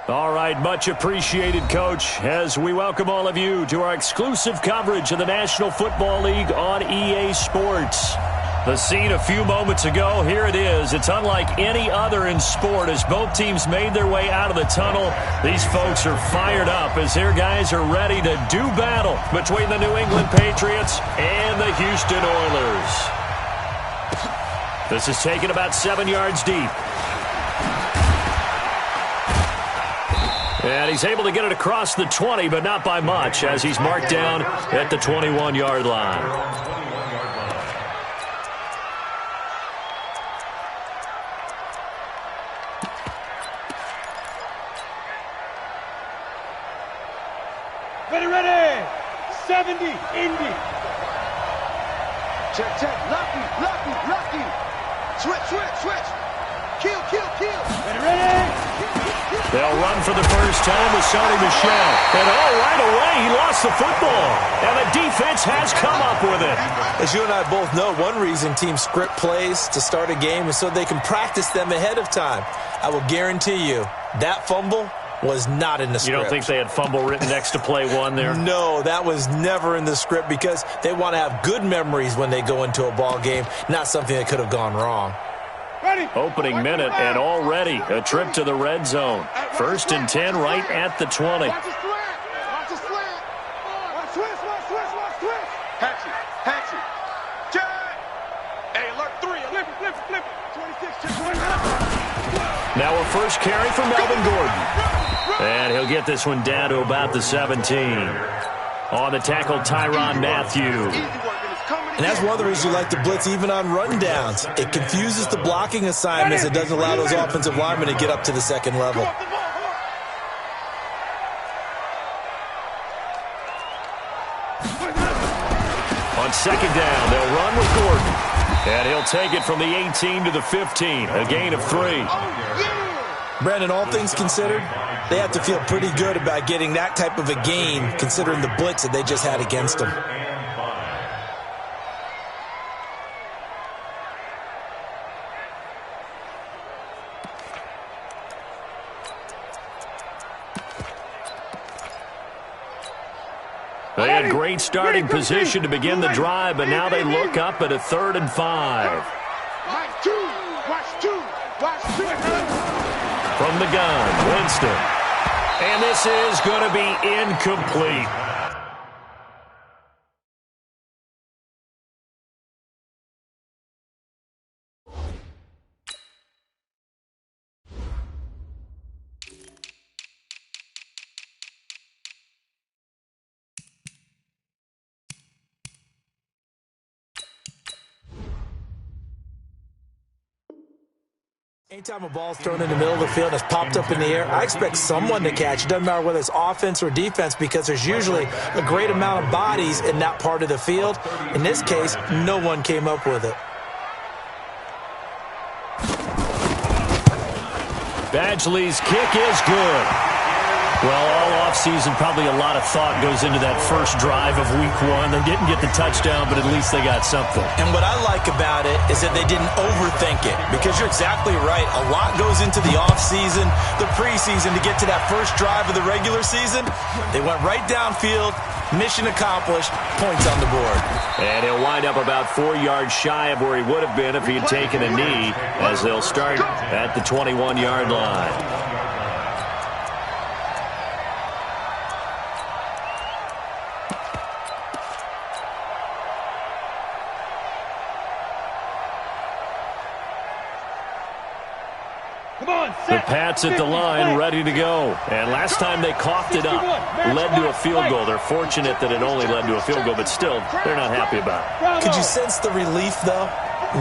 All right, much appreciated, Coach, as we welcome all of you to our exclusive coverage of the National Football League on EA Sports. The scene a few moments ago, here it is. It's unlike any other in sport as both teams made their way out of the tunnel. These folks are fired up as their guys are ready to do battle between the New England Patriots and the Houston Oilers. This is taken about 7 yards deep. And he's able to get it across the 20, but not by much, as he's marked down at the 21-yard line. Ready. 70, Indy. Check. Lucky. Switch. Kill. Ready. They'll run for the first time with Sony Michel. And right away, he lost the football. And the defense has come up with it. As you and I both know, one reason teams script plays to start a game is so they can practice them ahead of time. I will guarantee you that fumble was not in the script. You don't think they had fumble written next to play one there? No, that was never in the script because they want to have good memories when they go into a ball game, not something that could have gone wrong. Opening minute, and already a trip to the red zone. 1st and 10 right at the 20. Watch the slant. Switch. Hatchet. Jack. Hey, alert 3. Flip it. 26. Now a first carry for Melvin Gordon. And he'll get this one down to about the 17. On the tackle, Tyrann Mathieu. And that's one of the reasons you like to blitz even on rundowns. It confuses the blocking assignments. It doesn't allow those offensive linemen to get up to the second level. On second down, they'll run with Gordon. And he'll take it from the 18 to the 15. A gain of 3. Brandon, all things considered, they have to feel pretty good about getting that type of a gain considering the blitz that they just had against them. They had great starting position to begin the drive, but now they look up at a 3rd and 5. From the gun, Winston. And this is going to be incomplete. Anytime a ball's thrown in the middle of the field and it's popped up in the air, I expect someone to catch. It doesn't matter whether it's offense or defense because there's usually a great amount of bodies in that part of the field. In this case, no one came up with it. Badgley's kick is good. Well, all offseason, probably a lot of thought goes into that first drive of week 1. They didn't get the touchdown, but at least they got something. And what I like about it is that they didn't overthink it because you're exactly right. A lot goes into the offseason, the preseason to get to that first drive of the regular season. They went right downfield, mission accomplished, points on the board. And he'll wind up about 4 yards shy of where he would have been if he had taken a knee as they'll start at the 21-yard line. The Pats at the line, ready to go. And last time they coughed it up, led to a field goal. They're fortunate that it only led to a field goal, but still, they're not happy about it. Could you sense the relief, though,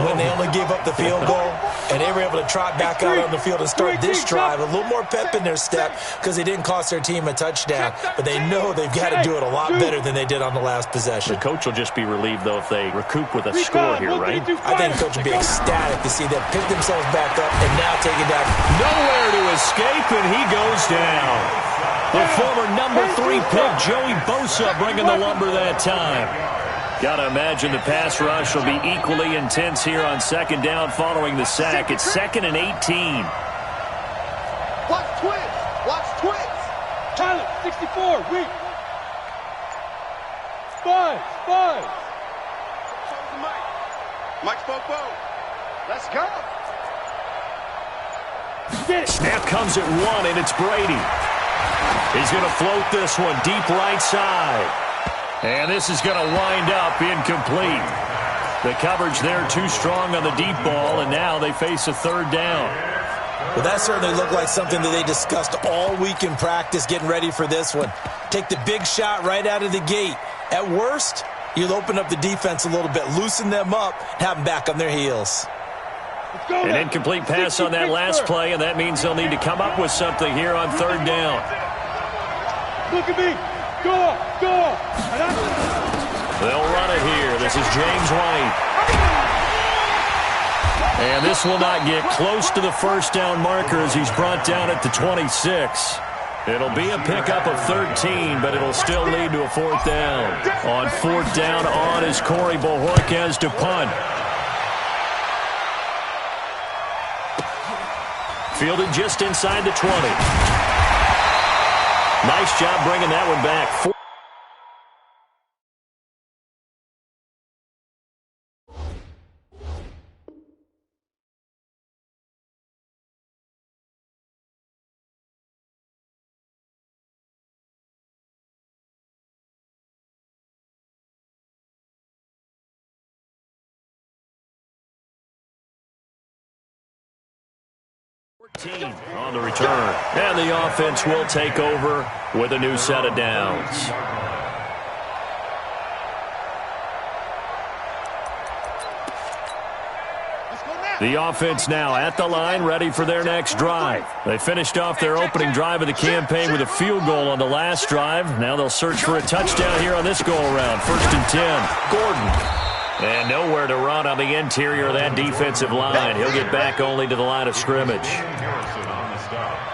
when they only gave up the field goal? And they were able to trot back out on the field and start this drive. A little more pep in their step because they didn't cost their team a touchdown. But they know they've got to do it a lot better than they did on the last possession. The coach will just be relieved, though, if they recoup with a score here, right? I think the coach will be ecstatic to see them pick themselves back up and now take it down. Nowhere to escape, and he goes down. The former number 3 pick, Joey Bosa, bringing the lumber that time. Got to imagine the pass rush will be equally intense here on second down following the sack. It's 2nd and 18. Watch twins. Watch twins. Tyler, 64, weak. Five. Mike spoke both. Let's go. Snap comes at 1, and it's Brady. He's going to float this one deep right side. And this is going to wind up incomplete. The coverage there too strong on the deep ball, and now they face a 3rd down. Well, that certainly looked like something that they discussed all week in practice getting ready for this one. Take the big shot right out of the gate. At worst, you'll open up the defense a little bit, loosen them up, have them back on their heels. An incomplete pass on that last play, and that means they'll need to come up with something here on 3rd down. Look at me. Go. They'll run it here. This is James White. And this will not get close to the 1st down marker as he's brought down at the 26. It'll be a pickup of 13, but it'll still lead to a 4th down. On 4th down on is Corey Bojorquez to punt. Fielded just inside the 20. Nice job bringing that one back. On the return. And the offense will take over with a new set of downs. The offense now at the line, ready for their next drive. They finished off their opening drive of the campaign with a field goal on the last drive. Now they'll search for a touchdown here on this go-around. 1st and 10. Gordon. And nowhere to run on the interior of that defensive line. He'll get back only to the line of scrimmage.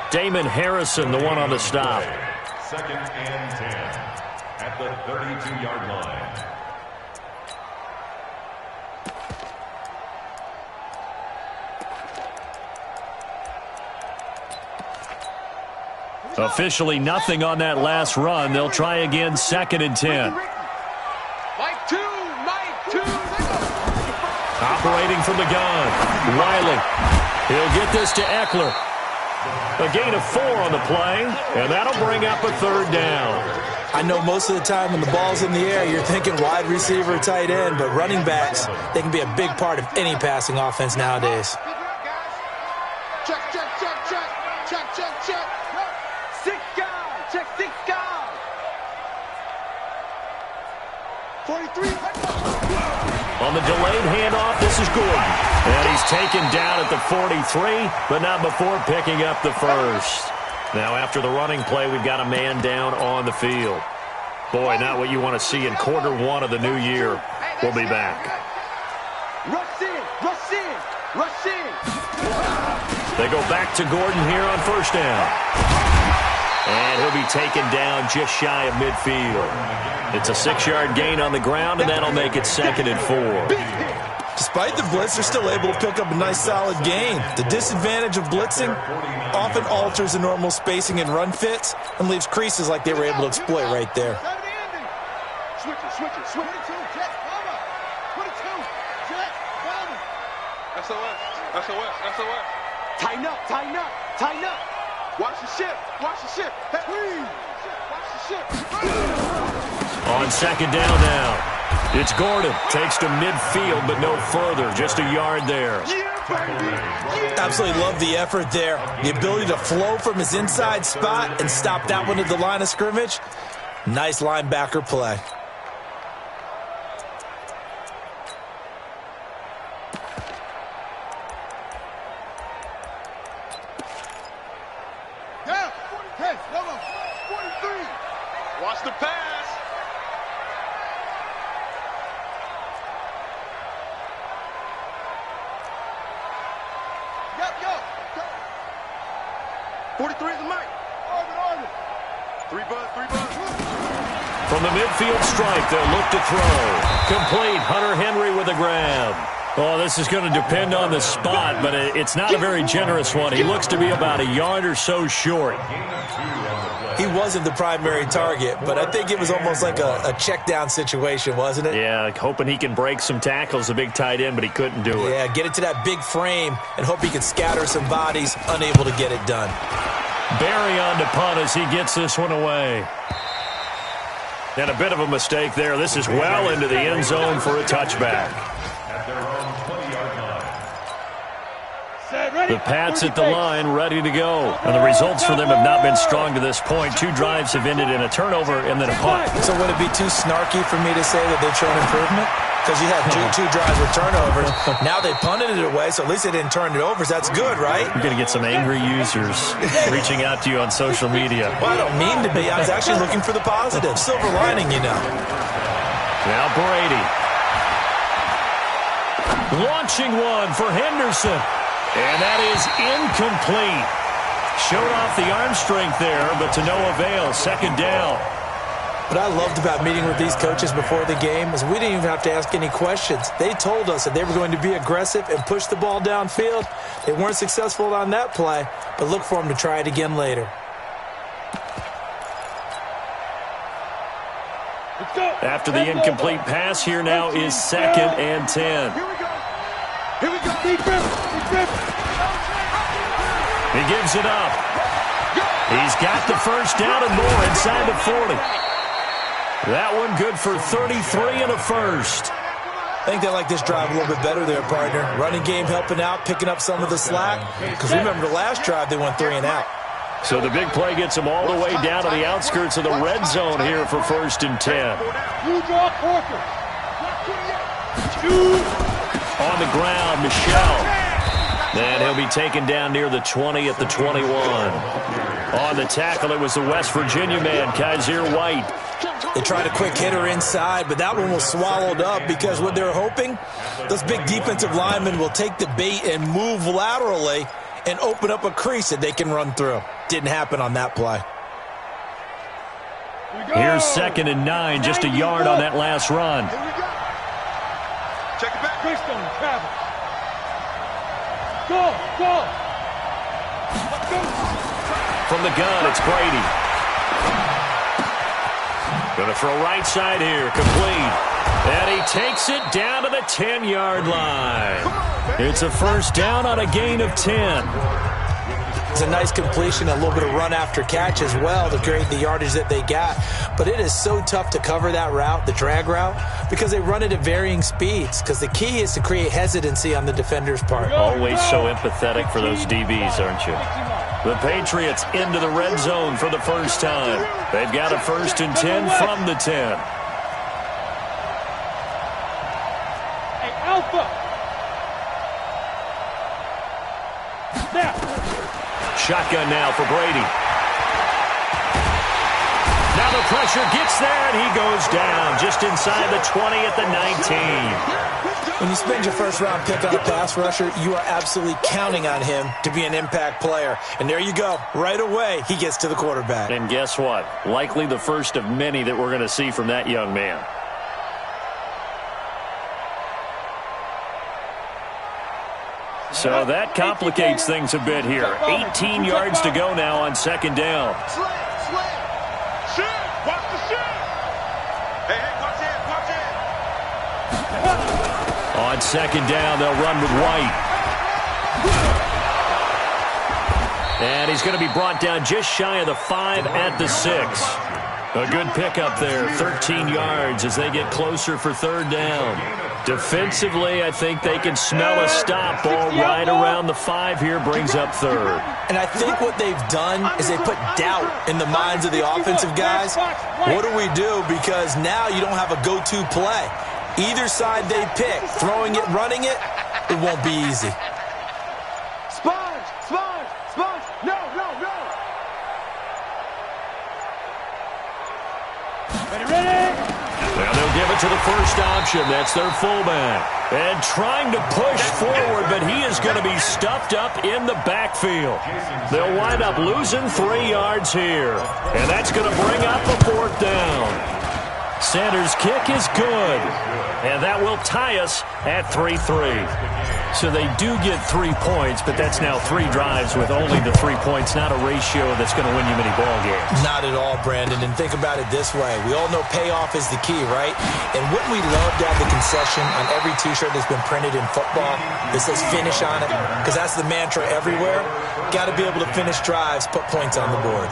Damon Harrison, the one on the stop. 2nd and 10 at the 32-yard line. Officially nothing on that last run. They'll try again 2nd and 10. Mike 2. Operating from the gun. Riley. He'll get this to Eckler. A gain of 4 on the play, and that'll bring up a 3rd down. I know most of the time when the ball's in the air, you're thinking wide receiver, tight end, but running backs, they can be a big part of any passing offense nowadays. Check. 6 guys. Check 6 guys. 43. On the delayed handoff, this is Gordon. And he's taken down at the 43, but not before picking up the 1st. Now, after the running play, we've got a man down on the field. Boy, not what you want to see in quarter 1 of the new year. We'll be back. Rush in. They go back to Gordon here on 1st down. And he'll be taken down just shy of midfield. It's a 6-yard gain on the ground, and that'll make it 2nd and 4. Despite the blitz, they're still able to pick up a nice, solid gain. The disadvantage of blitzing often alters the normal spacing and run fits and leaves creases like they were able to exploit right there. Switch it. 22, Jet, Mama. 22, Jet, Mama. SOS. Tighten up. Watch the ship. Hey, please. Watch the ship. On 2nd down now. It's Gordon. Takes to midfield, but no further. Just a yard there. Absolutely love the effort there. The ability to flow from his inside spot and stop that one at the line of scrimmage. Nice linebacker play. Down. 10, 43. Watch the pass. Go. 43 is the mic. Orbit. 3 buzz. From the midfield stripe, they'll look to throw. Complete. Hunter Henry with a grab. Oh, this is going to depend on the spot, but it's not a very generous one. He looks to be about a yard or so short. He wasn't the primary target, but I think it was almost like a check down situation, wasn't it? Yeah, like hoping he can break some tackles, a big tight end, but he couldn't do it. Yeah, get it to that big frame and hope he can scatter some bodies, unable to get it done. Barry on to punt as he gets this one away. And a bit of a mistake there. This is well into the end zone for a touchback. At their own 20-yard line. The Pats at the line, ready to go. And the results for them have not been strong to this point. 2 drives have ended in a turnover and then a punt. So would it be too snarky for me to say that they've shown improvement? Because you had two drives with turnovers. Now they punted it away, so at least they didn't turn it over. So that's good, right? You're going to get some angry users reaching out to you on social media. Well, I don't mean to be. I was actually looking for the positive. Silver lining, you know. Now Brady. Launching one for Henderson. And that is incomplete. Showed off the arm strength there, but to no avail. Second down. What I loved about meeting with these coaches before the game is we didn't even have to ask any questions. They told us that they were going to be aggressive and push the ball downfield. They weren't successful on that play, but look for them to try it again later. After the incomplete pass, here now is 2nd and 10. Here we go. He gives it up. He's got the first down and more inside the 40. That one good for 33 and a first. I think they like this drive a little bit better there, partner. Running game helping out, picking up some of the slack. Because remember the last drive, they went 3 and out. So the big play gets them all the way down to the outskirts of the red zone here for 1st and 10. You draw Corker. On the ground, Michelle. And he'll be taken down near the 20 at the 21. On the tackle, it was the West Virginia man, Kaiser White. They tried a quick hitter inside, but that one was swallowed up because what they're hoping, those big defensive linemen will take the bait and move laterally and open up a crease that they can run through. Didn't happen on that play. Here's 2nd and 9, just a yard on that last run. Check it back. Greystone, travel. Go. From the gun, it's Brady. Going to throw right side here, complete. And he takes it down to the 10-yard line. It's a first down on a gain of 10. It's a nice completion, a little bit of run after catch as well to create the yardage that they got. But it is so tough to cover that route, the drag route, because they run it at varying speeds. Because the key is to create hesitancy on the defender's part. Always so empathetic for those DBs, aren't you? The Patriots into the red zone for the first time. They've got a 1st and 10 from the 10. Hey, Alpha. Now. Shotgun now for Brady. Now the pressure gets there, and he goes down just inside the 20 at the 19. When you spend your first-round pick on a pass rusher, you are absolutely counting on him to be an impact player. And there you go. Right away, he gets to the quarterback. And guess what? Likely the first of many that we're going to see from that young man. So that complicates things a bit here. 18 yards to go now on 2nd down. Slant. Shoot. Watch the shoot. Hey, watch it. On 2nd down, they'll run with White. And he's going to be brought down just shy of the 5 at the 6. A good pickup there, 13 yards as they get closer for 3rd down. Defensively, I think they can smell a stop. Ball right around the 5 here, brings up 3rd. And I think what they've done is they put doubt in the minds of the offensive guys. What do we do? Because now you don't have a go-to play. Either side they pick, throwing it, running it, it won't be easy. Sponge. No. Ready. Now they'll give it to the first option. That's their fullback. And trying to push forward, but he is going to be stuffed up in the backfield. They'll wind up losing 3 yards here. And that's going to bring up a 4th down. Sanders' kick is good. And that will tie us at 3-3. So they do get 3 points, but that's now 3 drives with only the 3 points, not a ratio that's going to win you many ball games. Not at all, Brandon. And think about it this way. We all know payoff is the key, right? And wouldn't we love to have the concession on every T-shirt that's been printed in football that says finish on it? Because that's the mantra everywhere. Got to be able to finish drives, put points on the board.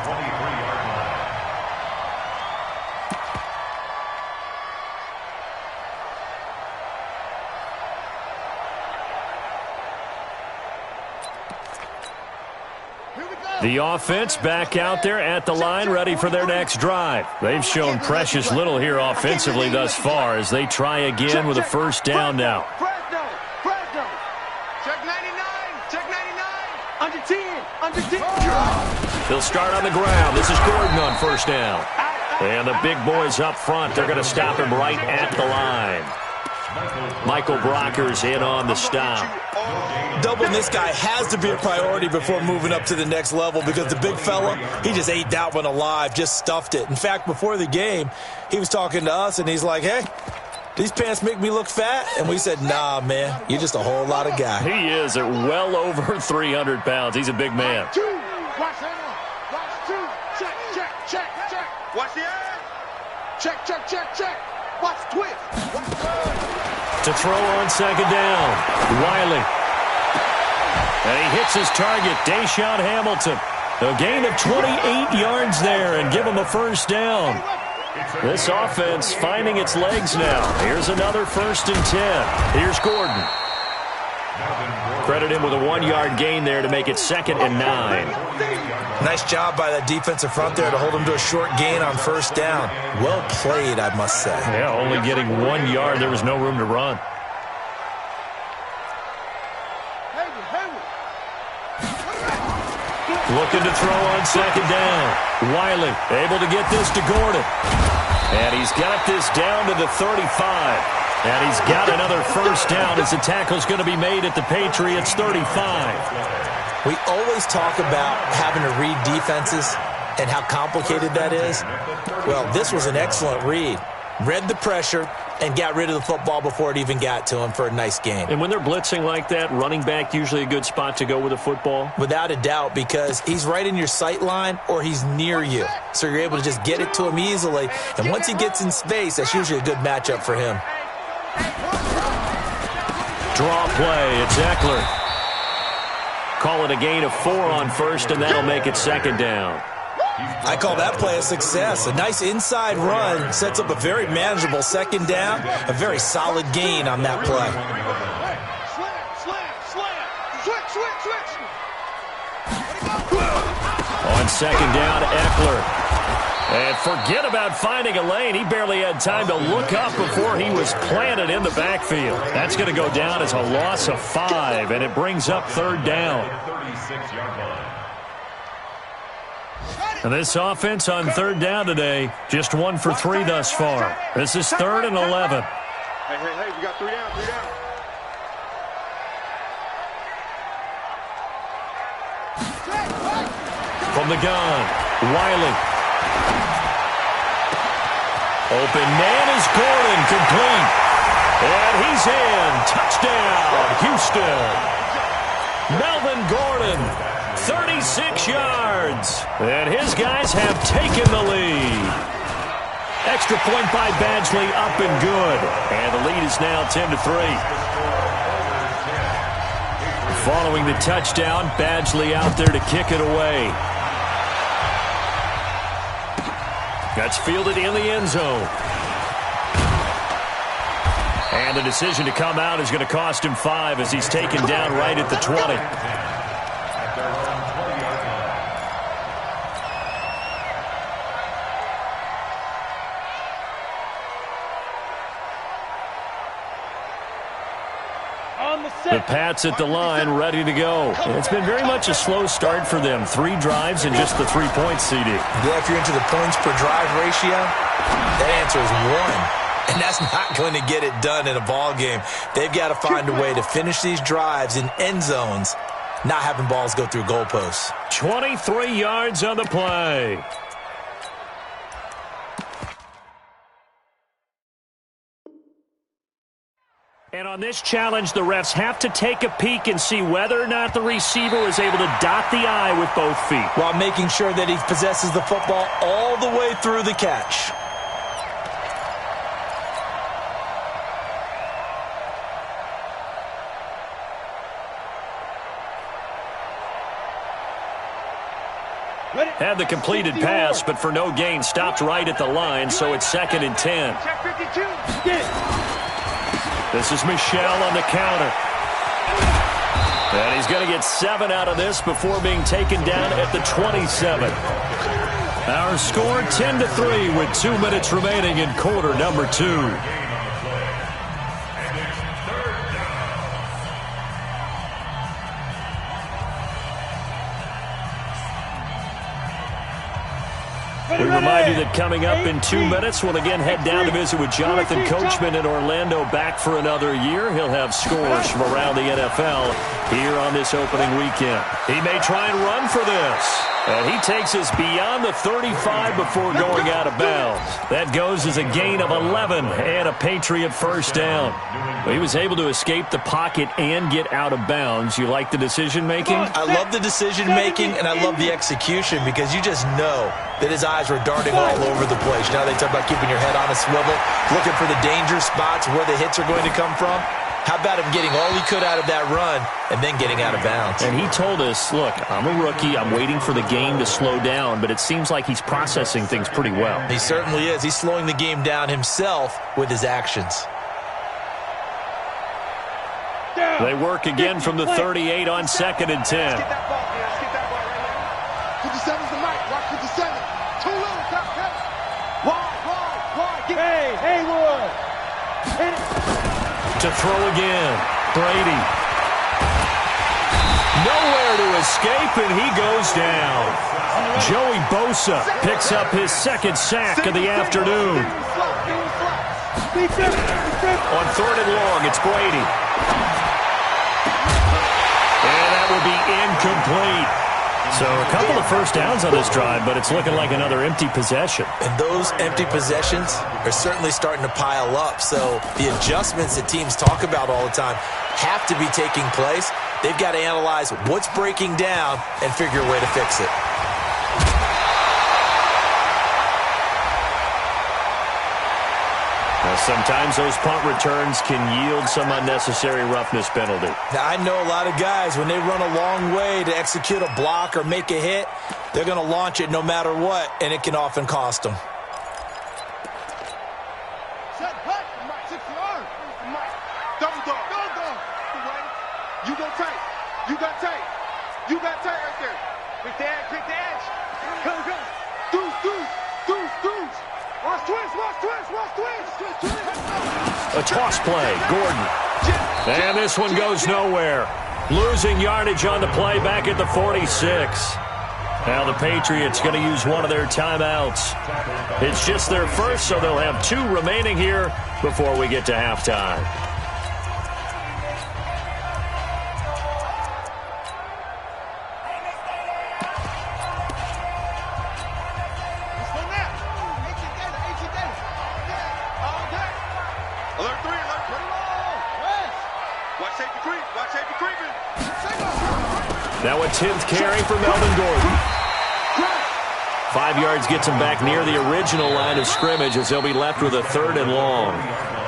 The offense back out there at the line, ready for their next drive. They've shown precious little here offensively thus far as they try again with a first down now. Check 99. Check 99. Under 10. Under 10. They'll start on the ground. This is Gordon on first down. And the big boys up front, they're going to stop him right at the line. Michael Brockers in on the stop. Doubling this guy has to be a priority before moving up to the next level because the big fella, he just ate that one alive, just stuffed it. In fact, before the game, he was talking to us, and he's like, hey, these pants make me look fat? And we said, nah, man, you're just a whole lot of guy. He is at well over 300 pounds. He's a big man. Watch that. Watch 2. Check, check, check, check. Watch the eye. Check, check, check, check. Watch twist. To throw on second down, Wiley. And he hits his target, Deshaun Hamilton. A gain of 28 yards there and give him a first down. This offense finding its legs now. Here's another 1st and 10. Here's Gordon. Credit him with a 1-yard gain there to make it 2nd and 9. Nice job by that defensive front there to hold him to a short gain on first down. Well played, I must say. Yeah, only getting 1 yard. There was no room to run. Looking to throw on second down. Wiley able to get this to Gordon. And he's got this down to the 35. And he's got another first down as the tackle's going to be made at the Patriots' 35. We always talk about having to read defenses and how complicated that is. Well, this was an excellent read. Read the pressure and got rid of the football before it even got to him for a nice game. And when they're blitzing like that, running back usually a good spot to go with a football? Without a doubt, because he's right in your sight line or he's near you. So you're able to just get it to him easily. And once he gets in space, that's usually a good matchup for him. Draw play. It's Eckler. Call it a gain of 4 on first, and that'll make it 2nd down. I call that play a success. A nice inside run sets up a very manageable 2nd down. A very solid gain on that play. On 2nd down, Eckler. And forget about finding a lane. He barely had time to look up before he was planted in the backfield. That's going to go down as a loss of 5, and it brings up 3rd down. And this offense on 3rd down today, just 1 for 3 thus far. This is 3rd and 11. Hey, we got 3 down, 3 down. From the gun, Wiley. Open man is Gordon, complete. And he's in. Touchdown, Houston. Melvin Gordon, 36 yards. And his guys have taken the lead. Extra point by Badgley, up and good. And the lead is now 10-3. Following the touchdown, Badgley out there to kick it away. That's fielded in the end zone. And the decision to come out is going to cost him 5 as he's taken down right at the 20. The Pats at the line, ready to go. It's been very much a slow start for them. 3 drives and just the 3 points, CD. Yeah, if you're into the points per drive ratio, that answer is 1. And that's not going to get it done in a ball game. They've got to find a way to finish these drives in end zones, not having balls go through goalposts. 23 yards on the play. And on this challenge, the refs have to take a peek and see whether or not the receiver is able to dot the I with both feet, while making sure that he possesses the football all the way through the catch. Had the completed pass, but for no gain, stopped right at the line, so it's 2nd and 10. This is Michel on the counter. And he's going to get 7 out of this before being taken down at the 27. Our score 10-3 with 2 minutes remaining in quarter number 2. We remind you that coming up in 2 minutes, we'll again head down to visit with Jonathan Coachman in Orlando, back for another year. He'll have scores from around the NFL here on this opening weekend. He may try and run for this. And he takes us beyond the 35 before going out of bounds. That goes as a gain of 11 and a Patriot first down. He was able to escape the pocket and get out of bounds. You like the decision-making? I love the decision-making, and I love the execution, because you just know that his eyes were darting all over the place. You know, they talk about keeping your head on a swivel, looking for the danger spots where the hits are going to come from. How about him getting all he could out of that run and then getting out of bounds? And he told us, look, I'm a rookie. I'm waiting for the game to slow down, but it seems like he's processing things pretty well. He certainly is. He's slowing the game down himself with his actions. They work again from the 38 on 2nd and 10. 57's the mic. Watch 57. Too little. Wide. Hey, Haywood. Hit it. To throw again. Brady. Nowhere to escape, and he goes down. Joey Bosa picks up his 2nd sack of the afternoon. On 3rd and long, it's Brady. And that will be incomplete. So a couple of first downs on this drive, but it's looking like another empty possession. And those empty possessions are certainly starting to pile up. So the adjustments that teams talk about all the time have to be taking place. They've got to analyze what's breaking down and figure a way to fix it. Sometimes those punt returns can yield some unnecessary roughness penalty. Now, I know a lot of guys, when they run a long way to execute a block or make a hit, they're going to launch it no matter what, and it can often cost them. Set hut. 6 yards. Double dog. You go tight. You got tight right there. Quick the edge. Go. Deuce. Watch twist. A toss play, Gordon. And this one goes nowhere. Losing yardage on the play back at the 46. Now the Patriots going to use one of their timeouts. It's just their first, so they'll have 2 remaining here before we get to halftime. Now a 10th carry for Melvin Gordon. 5 yards gets him back near the original line of scrimmage as they'll be left with a 3rd and long.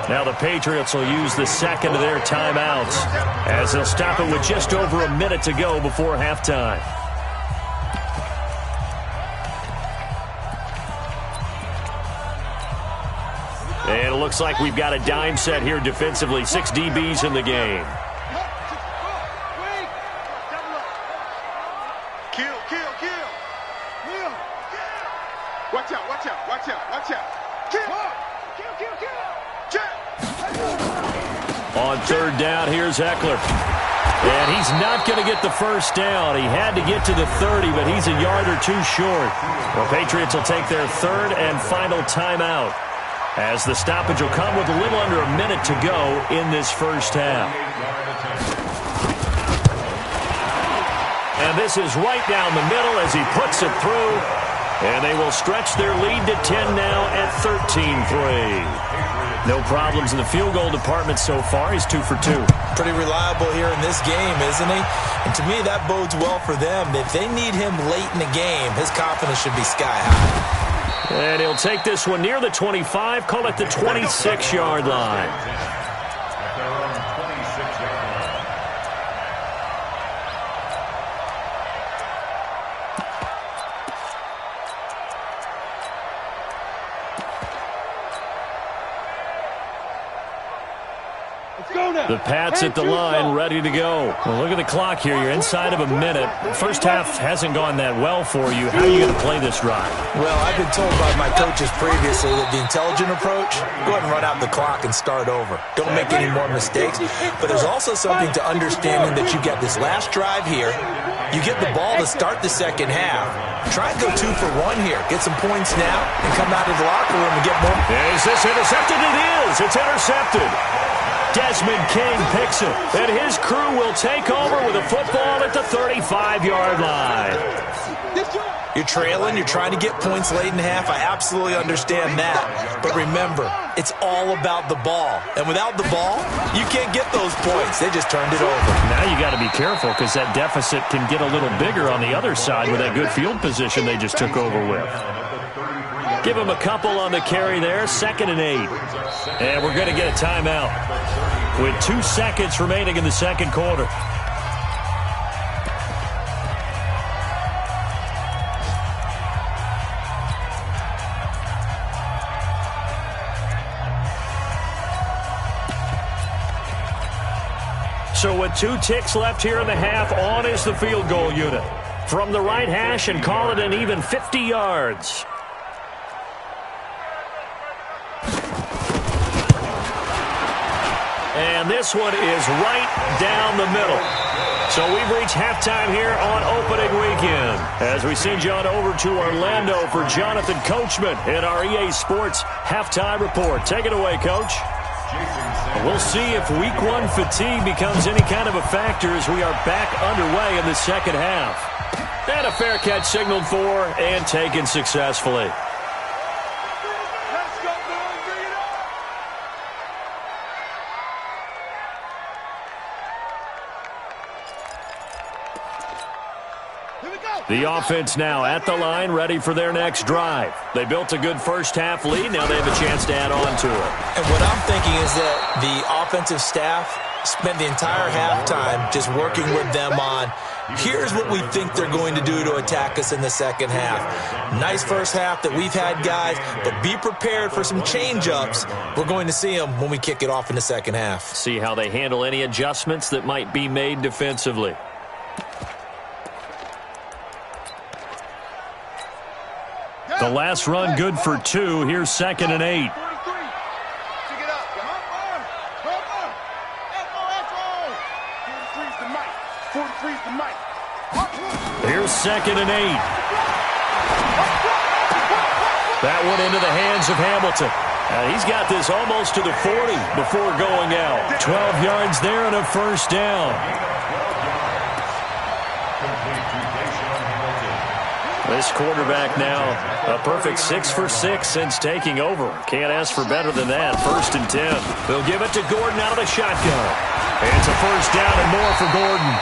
Now the Patriots will use the 2nd of their timeouts as they'll stop it with just over a minute to go before halftime. And it looks like we've got a dime set here defensively. 6 DBs in the game. On 3rd down, here's Eckler. And he's not going to get the first down. He had to get to the 30, but he's a yard or 2 short. The Patriots will take their 3rd and final timeout, as the stoppage will come with a little under a minute to go in this first half. And this is right down the middle as he puts it through. And they will stretch their lead to 10 now at 13-3. No problems in the field goal department so far. He's 2 for 2. Pretty reliable here in this game, isn't he? And to me, that bodes well for them. If they need him late in the game, his confidence should be sky high. And he'll take this one near the 25, call it the 26-yard line. The Pats at the line, ready to go. Well, look at the clock here. You're inside of a minute. First half hasn't gone that well for you. How are you going to play this drive? Well, I've been told by my coaches previously that the intelligent approach, go ahead and run out the clock and start over. Don't make any more mistakes. But there's also something to understanding that you get this last drive here. You get the ball to start the second half. Try and go 2 for 1 here. Get some points now and come out of the locker room and get more. Is this intercepted? It is. It's intercepted. Desmond King picks it, and his crew will take over with a football at the 35-yard line. You're trailing. You're trying to get points late in half. I absolutely understand that. But remember, it's all about the ball. And without the ball, you can't get those points. They just turned it over. Now you got to be careful because that deficit can get a little bigger on the other side with that good field position they just took over with. Give him a couple on the carry there, 2nd and 8. And we're going to get a timeout with 2 seconds remaining in the second quarter. So with 2 ticks left here in the half, on is the field goal unit. From the right hash and call it an even 50 yards. And this one is right down the middle. So we've reached halftime here on opening weekend. As we send you on over to Orlando for Jonathan Coachman in our EA Sports Halftime Report. Take it away, Coach. We'll see if Week 1 fatigue becomes any kind of a factor as we are back underway in the second half. And a fair catch signaled for and taken successfully. The offense now at the line, ready for their next drive. They built a good first half lead. Now they have a chance to add on to it. And what I'm thinking is that the offensive staff spent the entire halftime just working with them on, here's what we think they're going to do to attack us in the second half. Nice first half that we've had, guys, but be prepared for some change-ups. We're going to see them when we kick it off in the second half. See how they handle any adjustments that might be made defensively. The last run good for 2. Here's 2nd and 8. Here's 2nd and 8. That one into the hands of Hamilton. He's got this almost to the 40 before going out. 12 yards there and a first down. This quarterback now a perfect 6 for 6 since taking over. Can't ask for better than that. 1st and 10. They'll give it to Gordon out of the shotgun. It's a first down and more for Gordon.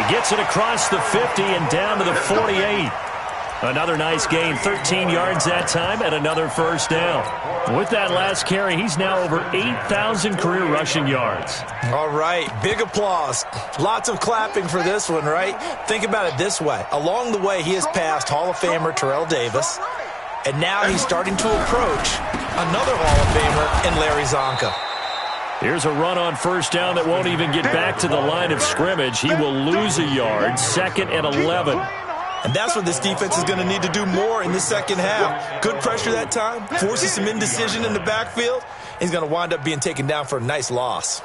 He gets it across the 50 and down to the 48. Another nice gain, 13 yards that time, and another first down. With that last carry, he's now over 8,000 career rushing yards. All right, big applause. Lots of clapping for this one, right? Think about it this way. Along the way, he has passed Hall of Famer Terrell Davis, and now he's starting to approach another Hall of Famer in Larry Zonka. Here's a run on first down that won't even get back to the line of scrimmage. He will lose a yard, 2nd and 11. And that's what this defense is going to need to do more in the second half. Good pressure that time, forces some indecision in the backfield. He's going to wind up being taken down for a nice loss.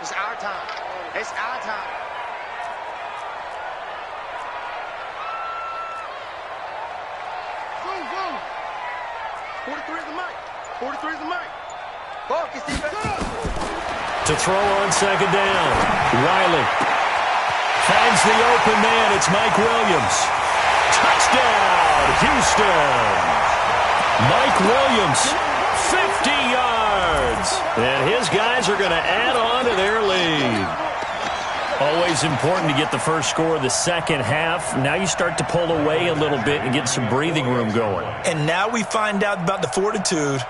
It's our time. It's our time. Zoom, zoom. 43 is the mic. 43 is the mic. Focus, defense. To throw on 2nd down, Riley. finds the open man. It's Mike Williams. Touchdown, Houston. Mike Williams, 50 yards. And his guys are going to add on to their lead. Always important to get the first score of the second half. Now you start to pull away a little bit and get some breathing room going. And now we find out about the fortitude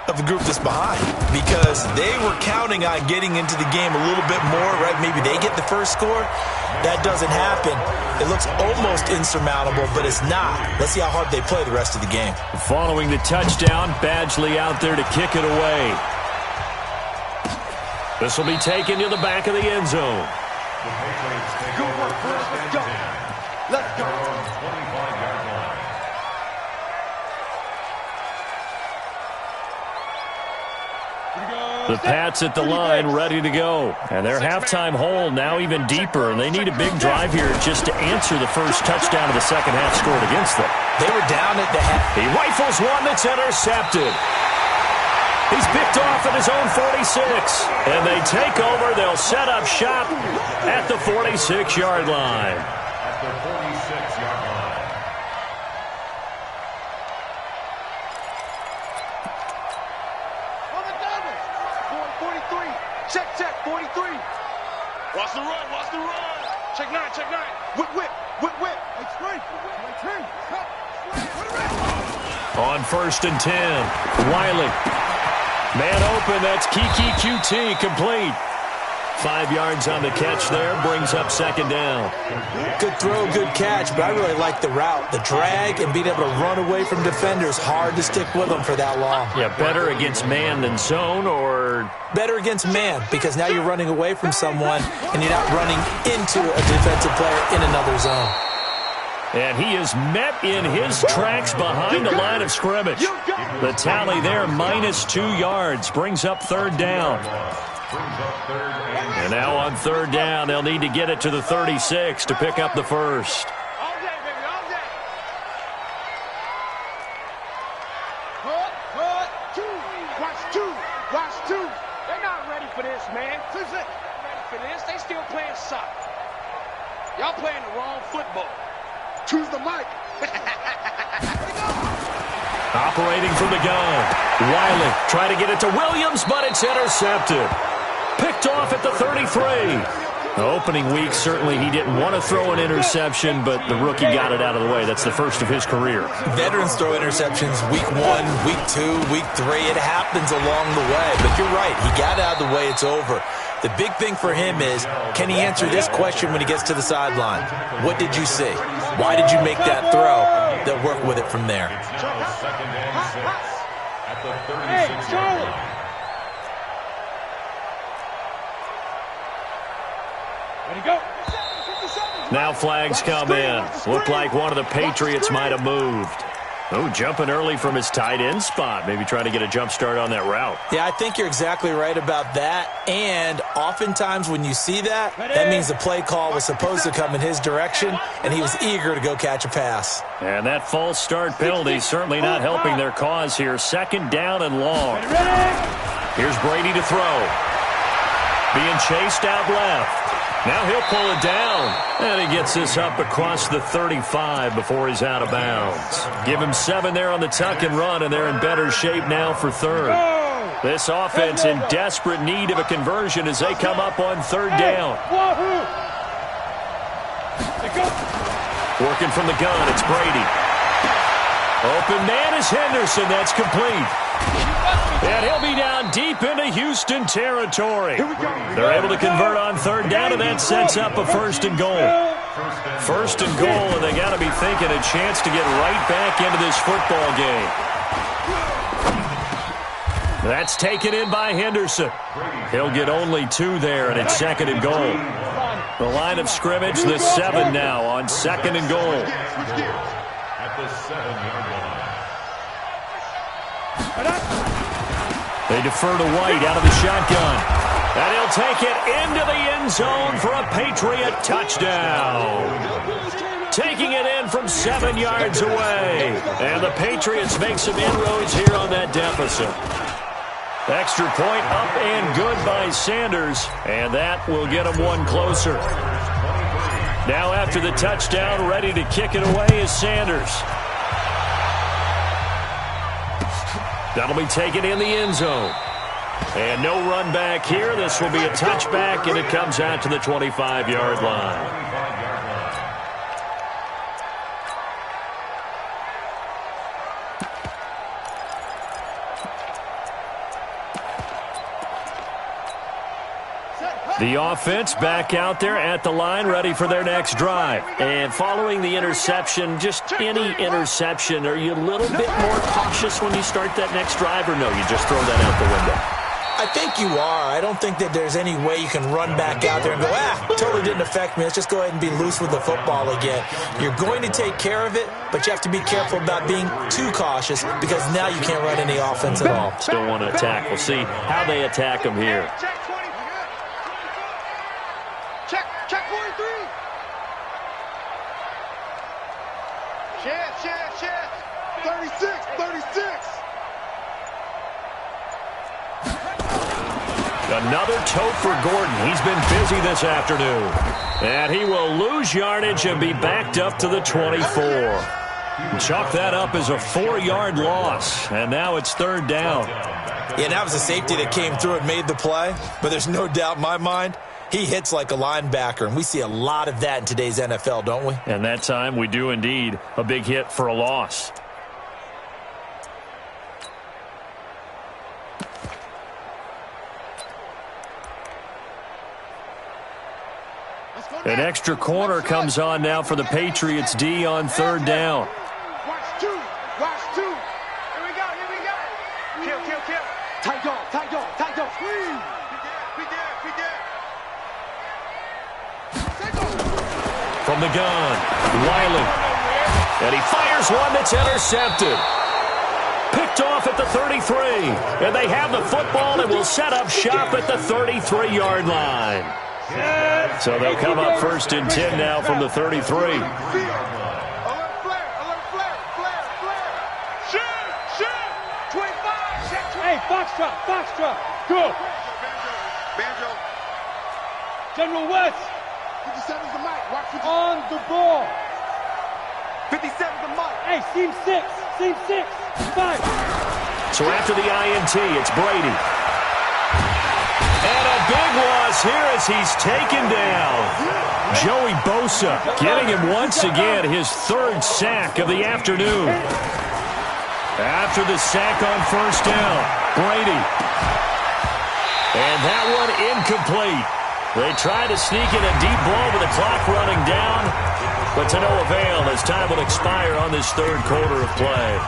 of the group that's behind, because they were counting on getting into the game a little bit more, right? Maybe they get the first score. That doesn't happen. It looks almost insurmountable, but it's not. Let's see how hard they play the rest of the game. Following the touchdown, Badgley out there to kick it away. This will be taken to the back of the end zone. Good work, boys. Let's go. Let's go. 25-yard line. The Pats at the line, ready to go. And their halftime hole now even deeper, and they need a big drive here just to answer the first touchdown of the second half scored against them. They were down at the half. He rifles one that's intercepted. He's picked off at his own 46. And they take over. They'll set up shop at the 46-yard line. At the 46-yard line. On the double. 43. Check, 43. Watch the run, watch the run. Check 9, check 9. Whip. It's right. On 1st and 10, Wiley. Man open, that's Kiki QT, complete. 5 yards on the catch there, brings up second down. Good throw, good catch, but I really like the route. The drag and being able to run away from defenders, hard to stick with them for that long. Yeah, better against man than zone, or... Better against man, because now you're running away from someone and you're not running into a defensive player in another zone. And he is met in his tracks behind the line of scrimmage. The tally there, -2 yards, brings up third down. And now on third down, they'll need to get it to the 36 to pick up the first. All day, baby, all day. Cut. Watch two. They're not ready for this, man. Ready for this. They still playing soccer. Y'all playing the wrong football. Choose the mic. Operating from the gun. Wiley trying to get it to Williams, but it's intercepted. Picked off at the 33. The opening week, certainly he didn't want to throw an interception, but the rookie got it out of the way. That's the first of his career. Veterans throw interceptions week 1, week 2, week 3. It happens along the way, but you're right. He got out of the way. It's over. The big thing for him is, can he answer this question when he gets to the sideline? What did you see? Why did you make that throw? They'll work with it from there. Second and 6 at the 36-yard Hey, Charlie. line. Ready to go. Now flags come in. Looked like one of the Patriots might have moved. Oh, jumping early from his tight end spot. Maybe trying to get a jump start on that route. Yeah, I think you're exactly right about that. And oftentimes when you see that, that means the play call was supposed to come in his direction, and he was eager to go catch a pass. And that false start penalty certainly not helping their cause here. Second down and long. Here's Brady to throw. Being chased out left. Now he'll pull it down. And he gets this up across the 35 before he's out of bounds. Give him 7 there on the tuck and run, and they're in better shape now for third. This offense in desperate need of a conversion as they come up on third down. Working from the gun, it's Brady. Open man is Henderson. That's complete. And he'll be down deep into Houston territory. They're able to convert on third down, and that sets up a 1st and goal. 1st and goal, and they got to be thinking a chance to get right back into this football game. That's taken in by Henderson. He'll get only 2 there, and it's 2nd and goal. The line of scrimmage, the 7 now on 2nd and goal. At the 7-yard line. They defer to White out of the shotgun. And he'll take it into the end zone for a Patriot touchdown. Taking it in from 7 yards away. And the Patriots make some inroads here on that deficit. Extra point up and good by Sanders. And that will get them one closer. Now after the touchdown, ready to kick it away is Sanders. That'll be taken in the end zone. And no run back here. This will be a touchback, and it comes out to the 25-yard line. The offense back out there at the line, ready for their next drive. And following the interception, just any interception, are you a little bit more cautious when you start that next drive, or no, you just throw that out the window? I think you are. I don't think that there's any way you can run back out there and go, totally didn't affect me. Let's just go ahead and be loose with the football again. You're going to take care of it, but you have to be careful about being too cautious because now you can't run any offense at all. Still want to attack. We'll see how they attack them here. Check 43. Share. 36. Another tote for Gordon. He's been busy this afternoon. And he will lose yardage and be backed up to the 24. Chalk that up as a 4-yard loss. And now it's third down. Yeah, that was a safety that came through and made the play. But there's no doubt in my mind, he hits like a linebacker. And we see a lot of that in today's NFL, don't we? And that time we do indeed. A big hit for a loss. An extra corner comes on now for the Patriots D on third down. Watch two. Here we go. Kill. Tight dog. Squeeze. Be there. From the gun, Wiley. And he fires one that's intercepted. Picked off at the 33. And they have the football and will set up shop at the 33-yard line. So they'll come up first and 10 now from the 33. Alert flare. Shoot. 25. Hey, Foxtrot. Go. Banjo. General West. 57's the mic. Watch 57. On the ball. 57's the mic. Hey, seam 6. 5. So after the INT, it's Brady. And a big loss here as he's taken down. Joey Bosa getting him once again his third sack of the afternoon. After the sack on first down, Brady. And that one incomplete. They tried to sneak in a deep ball with the clock running down, but to no avail as time will expire on this third quarter of play.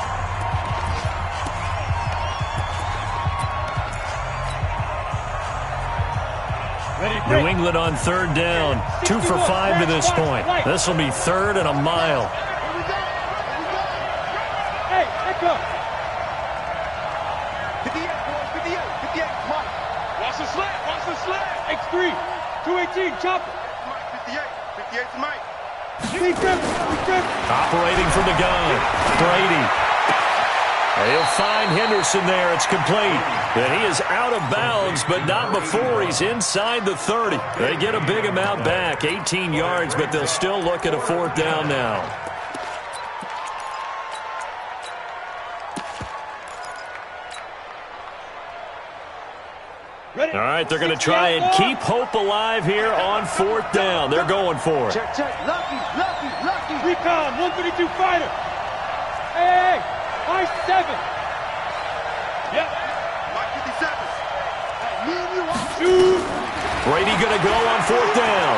New England on third down. 2 for 5 to this point. This will be third and a mile. Hey, let go. 58, boys. 58. Mike. Watch the slant. X3. 218. Chopper. Mike. 58's Mike. Be careful. Operating from the gun. Brady. He'll find Henderson there. It's complete. And he is out of bounds, but not before he's inside the 30. They get a big amount back, 18 yards, but they'll still look at a fourth down now. Ready? All right, they're going to try and keep hope alive here on fourth down. They're going for it. Check. Lucky. Recon, 132 fighter. Hey, high 7. Yep. Mike 57. Me and you. Shoot. Brady going to go on fourth down.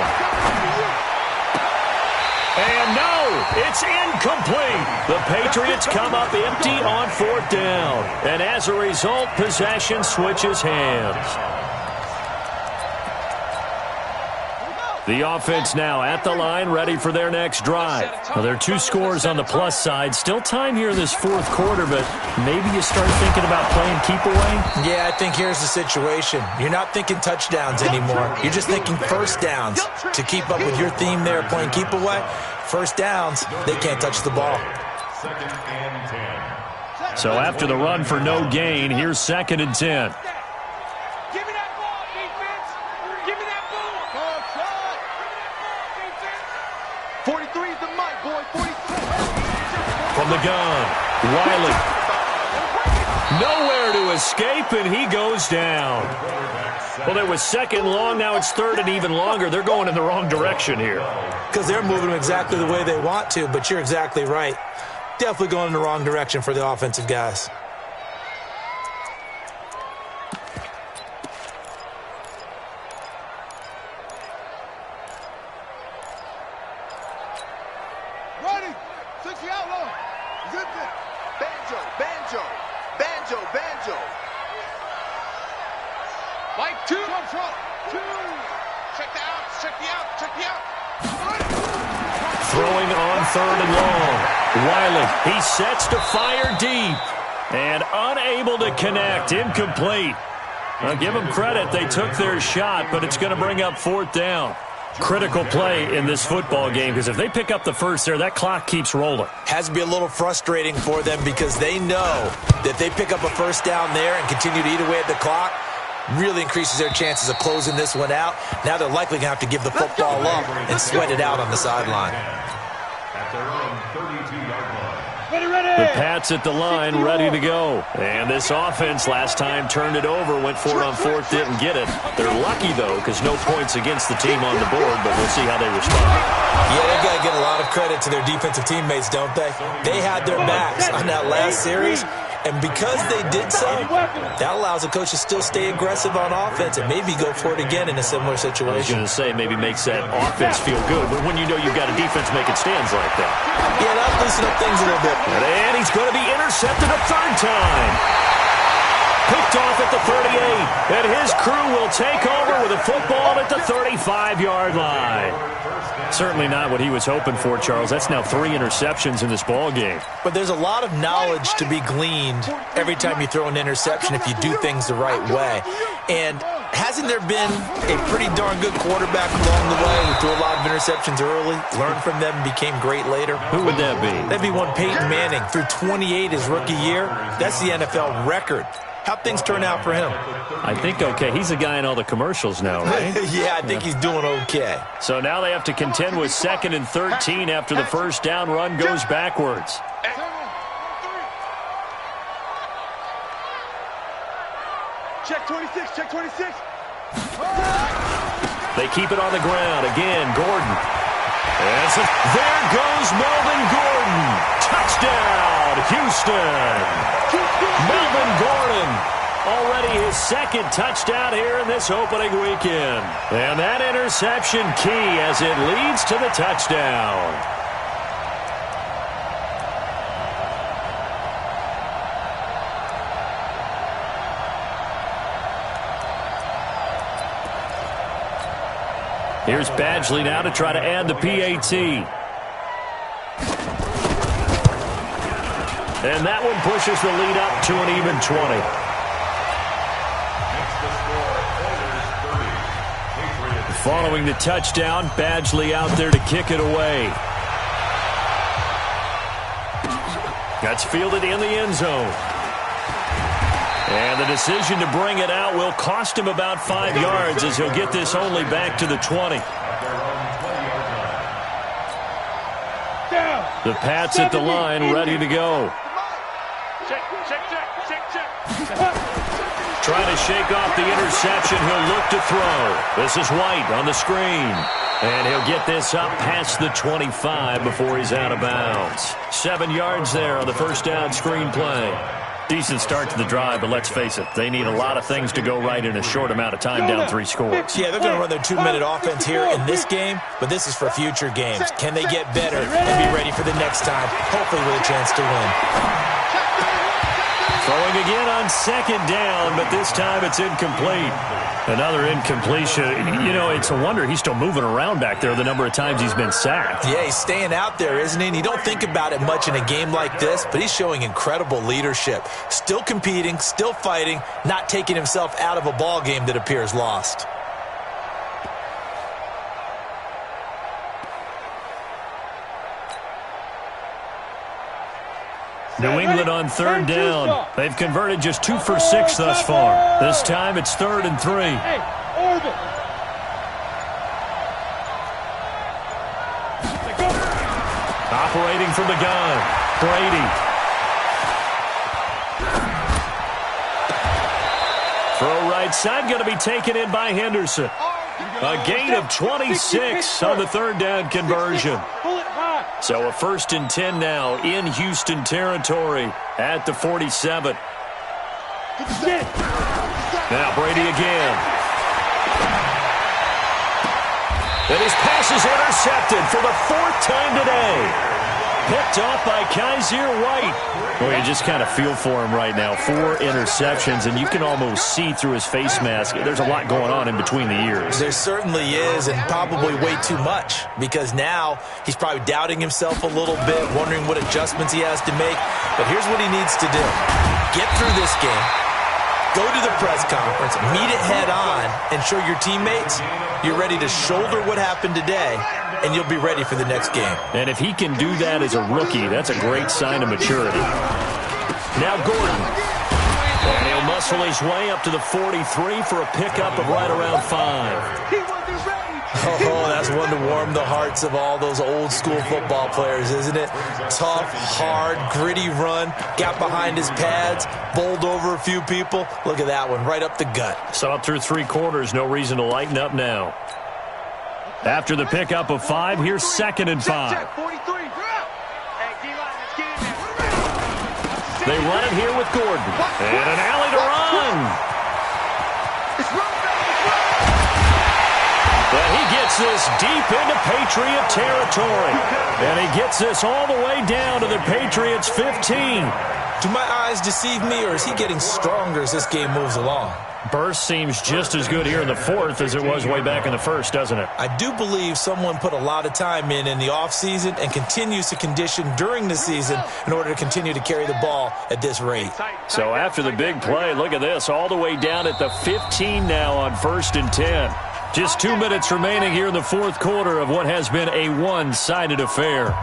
And no, it's incomplete. The Patriots come up empty on fourth down. And as a result, possession switches hands. The offense now at the line, ready for their next drive. Now, there are 2 scores on the plus side. Still time here in this fourth quarter, but maybe you start thinking about playing keep away? Yeah, I think here's the situation. You're not thinking touchdowns anymore. You're just thinking first downs. To keep up with your theme there, playing keep away, first downs, they can't touch the ball. Second and 10. So after the run for no gain, here's second and 10. Give me that ball, defense. Give me that ball. 43 is the mic, boy. 43. From the gun, Wiley. Nowhere to escape, and he goes down. Well, there was second long. Now it's third and even longer. They're going in the wrong direction here. Because they're moving them exactly the way they want to, but you're exactly right. Definitely going in the wrong direction for the offensive guys. Ready. 60 outlaw. Zip it. Banjo, banjo, banjo, banjo. Like two. Trump. Two. Check the out, check the out, check the out. Throwing on third and long. Wiley, he sets to fire deep. And unable to connect. Incomplete. I'll give them credit. They took their shot, but it's going to bring up fourth down. Critical play in this football game, because if they pick up the first there, that clock keeps rolling. Has to be a little frustrating for them because they know that if they pick up a first down there and continue to eat away at the clock, really increases their chances of closing this one out. Now they're likely going to have to give the football up and sweat it out on the sideline. At their own 32-yard line. The Pats at the line, ready to go. And this offense last time turned it over, went for it on fourth, didn't get it. They're lucky, though, because no points against the team on the board, but we'll see how they respond. Yeah, they've got to get a lot of credit to their defensive teammates, don't they? They had their backs on that last series, and because they did so, that allows the coach to still stay aggressive on offense and maybe go for it again in a similar I was situation. going to say, maybe makes that offense feel good, but when you know you've got a defense making stands like that. Yeah, that'll loosen up things a little bit. And he's going to be intercepted a third time. Picked off at the 38, and his crew will take over with a football at the 35-yard line. Certainly not what he was hoping for, Charles. That's now 3 interceptions in this ball game. But there's a lot of knowledge to be gleaned every time you throw an interception if you do things the right way. And hasn't there been a pretty darn good quarterback along the way who threw a lot of interceptions early, learned from them, and became great later? Who would that be? That'd be one Peyton Manning. Threw 28 his rookie year. That's the NFL record. How'd things turn out for him? I think okay. He's a guy in all the commercials now, right? Yeah, I think he's doing okay. So now they have to contend with 2nd and 13 after the first down run goes backwards. Check 26, check 26. They keep it on the ground. Again, Gordon. There goes Melvin Gordon. Touchdown, Houston. Melvin Gordon, already his 2nd touchdown here in this opening weekend. And that interception key as it leads to the touchdown. Here's Badgley now to try to add the PAT. And that one pushes the lead up to an even 20. Following the touchdown, Badgley out there to kick it away. That's fielded in the end zone. And the decision to bring it out will cost him about 5 yards as he'll get this only back to the 20. The Pats at the line, ready to go. Trying to shake off the interception. He'll look to throw. This is White on the screen. And he'll get this up past the 25 before he's out of bounds. 7 yards there on the first down screen play. Decent start to the drive, but let's face it, they need a lot of things to go right in a short amount of time, down 3 scores. Yeah, they're going to run their 2-minute offense here in this game, but this is for future games. Can they get better and be ready for the next time, hopefully with a chance to win? Throwing again on 2nd down, but this time it's incomplete. Another incompletion. You know, it's a wonder he's still moving around back there the number of times he's been sacked. Yeah, he's staying out there, isn't he? And you don't think about it much in a game like this, but he's showing incredible leadership. Still competing, still fighting, not taking himself out of a ball game that appears lost. New England on 3rd down. They've converted just 2 for 6 thus far. This time it's 3rd and 3. Operating from the gun, Brady. Throw right side, going to be taken in by Henderson. A gain of 26 on the third down conversion. So a 1st and 10 now in Houston territory at the 47. Now Brady again. And his pass is intercepted for the 4th time today. Picked off by Kaiser White. Well, you just kind of feel for him right now. 4 interceptions, and you can almost see through his face mask. There's a lot going on in between the ears. There certainly is, and probably way too much, because now he's probably doubting himself a little bit, wondering what adjustments he has to make. But here's what he needs to do. Get through this game. Go to the press conference, meet it head on, and show your teammates you're ready to shoulder what happened today, and you'll be ready for the next game. And if he can do that as a rookie, that's a great sign of maturity. Now Gordon. And he'll muscle his way up to the 43 for a pickup of right around 5. Oh, that's one to warm the hearts of all those old school football players, isn't it? Tough, hard, gritty run, got behind his pads, bowled over a few people. Look at that one, right up the gut. So up through 3 quarters, no reason to lighten up now. After the pickup of 5, here's 2nd and 5. They run it here with Gordon. And an alley to run. And he gets this deep into Patriot territory. And he gets this all the way down to the Patriots' 15. Do my eyes deceive me, or is he getting stronger as this game moves along? Burst seems just as good here in the 4th as it was way back in the 1st, doesn't it? I do believe someone put a lot of time in the offseason and continues to condition during the season in order to continue to carry the ball at this rate. So after the big play, look at this, all the way down at the 15 now on 1st and 10. Just 2 minutes remaining here in the 4th quarter of what has been a one-sided affair.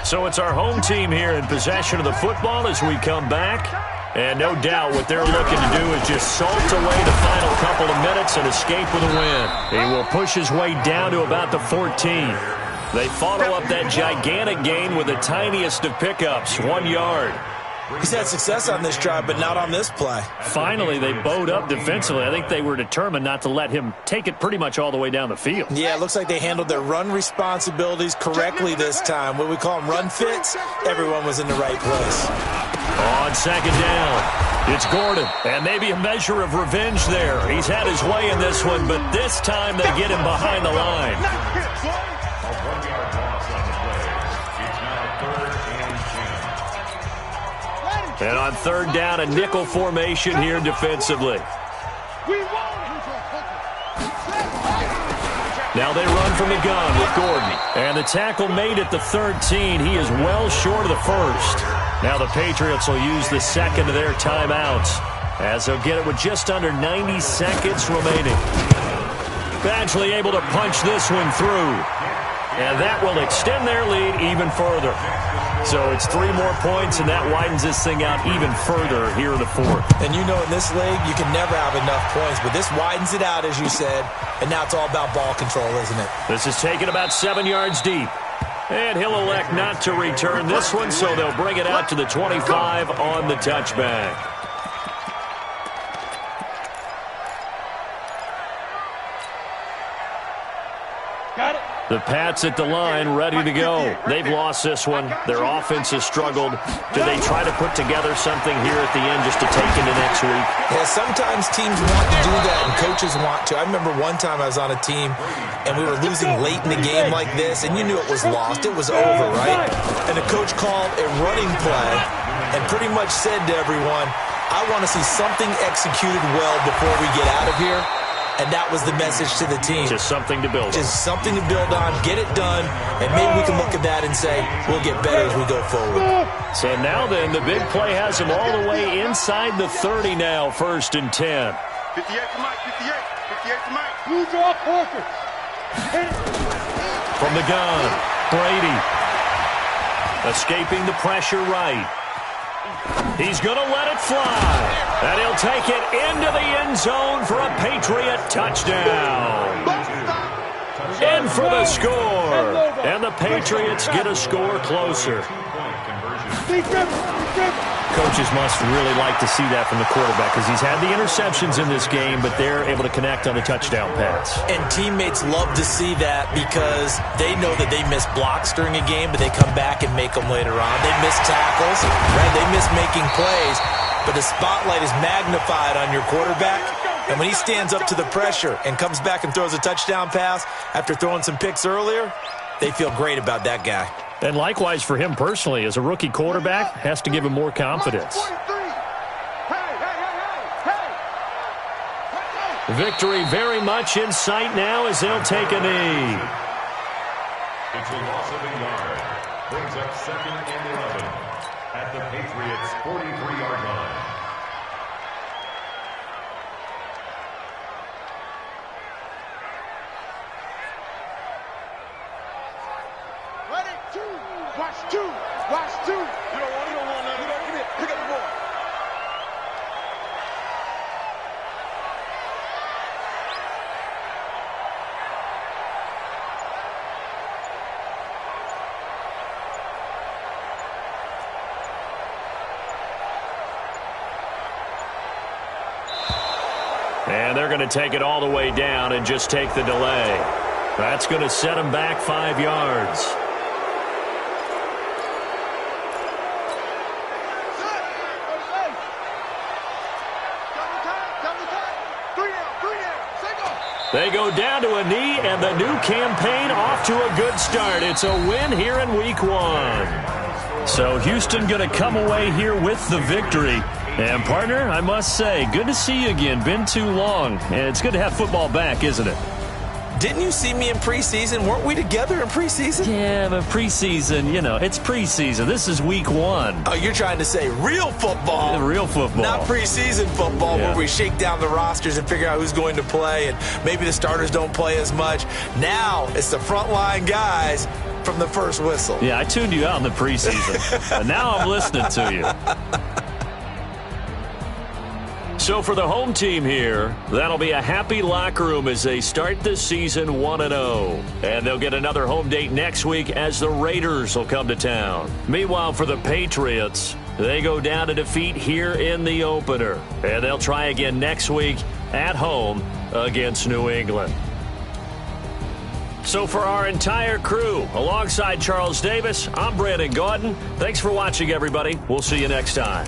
So it's our home team here in possession of the football as we come back. And no doubt what they're looking to do is just salt away the final couple of minutes and escape with a win. He will push his way down to about the 14. They follow up that gigantic gain with the tiniest of pickups, 1 yard. He's had success on this drive, but not on this play. Finally, they bowed up defensively. I think they were determined not to let him take it pretty much all the way down the field. Yeah, it looks like they handled their run responsibilities correctly this time. What we call them run fits, everyone was in the right place. On 2nd down, it's Gordon, and maybe a measure of revenge there. He's had his way in this one, but this time they get him behind the line. And on 3rd down, a nickel formation here defensively. Now they run from the gun with Gordon. And the tackle made at the 13. He is well short of the 1st. Now the Patriots will use the 2nd of their timeouts, as they'll get it with just under 90 seconds remaining. Badgley able to punch this one through. And that will extend their lead even further. So it's 3 more points, and that widens this thing out even further here in the 4th. And you know in this league, you can never have enough points, but this widens it out, as you said, and now it's all about ball control, isn't it? This is taken about 7 yards deep. And he'll elect not to return this one, so they'll bring it out to the 25 on the touchback. Got it. The Pats at the line, ready to go. They've lost this one. Their offense has struggled. Do they try to put together something here at the end just to take into next week? Yeah, sometimes teams want to do that and coaches want to. I remember one time I was on a team and we were losing late in the game like this, and you knew it was lost. It was over, right? And the coach called a running play and pretty much said to everyone, I want to see something executed well before we get out of here. And that was the message to the team. Just something to build on. Just something to build on, get it done, and maybe we can look at that and say, we'll get better as we go forward. So now then, the big play has him all the way inside the 30 now, 1st and 10. 58 to Mike, 58 to Mike. Blue draw Parker. Hit it. from the gun. Brady escaping the pressure right. He's going to let it fly. And he'll take it into the end zone for a Patriot touchdown. In for the score. And the Patriots get a score closer. Coaches must really like to see that from the quarterback because he's had the interceptions in this game, but they're able to connect on the touchdown pass. And teammates love to see that because they know that they miss blocks during a game, but they come back and make them later on. They miss tackles, right? They miss making plays, but the spotlight is magnified on your quarterback. And when he stands up to the pressure and comes back and throws a touchdown pass after throwing some picks earlier, they feel great about that guy. And likewise for him personally, as a rookie quarterback, has to give him more confidence. Victory very much in sight now as they'll take a knee. It's a loss of a yard. Brings up 2nd and 11 at the Patriots' 43-yard line. Watch two. You don't want none. Come here, pick up the ball. And they're going to take it all the way down and just take the delay. That's going to set them back 5 yards. They go down to a knee, and the new campaign off to a good start. It's a win here in Week 1. So Houston going to come away here with the victory. And, partner, I must say, good to see you again. Been too long. And it's good to have football back, isn't it? Didn't you see me in preseason? Weren't we together in preseason? Yeah, but preseason, it's preseason. This is Week 1. Oh, you're trying to say real football. Real football. Not preseason football where we shake down the rosters and figure out who's going to play, and maybe the starters don't play as much. Now it's the frontline guys from the first whistle. Yeah, I tuned you out in the preseason. And now I'm listening to you. So for the home team here, that'll be a happy locker room as they start this season 1-0. And they'll get another home date next week as the Raiders will come to town. Meanwhile, for the Patriots, they go down to defeat here in the opener. And they'll try again next week at home against New England. So for our entire crew, alongside Charles Davis, I'm Brandon Gaudin. Thanks for watching, everybody. We'll see you next time.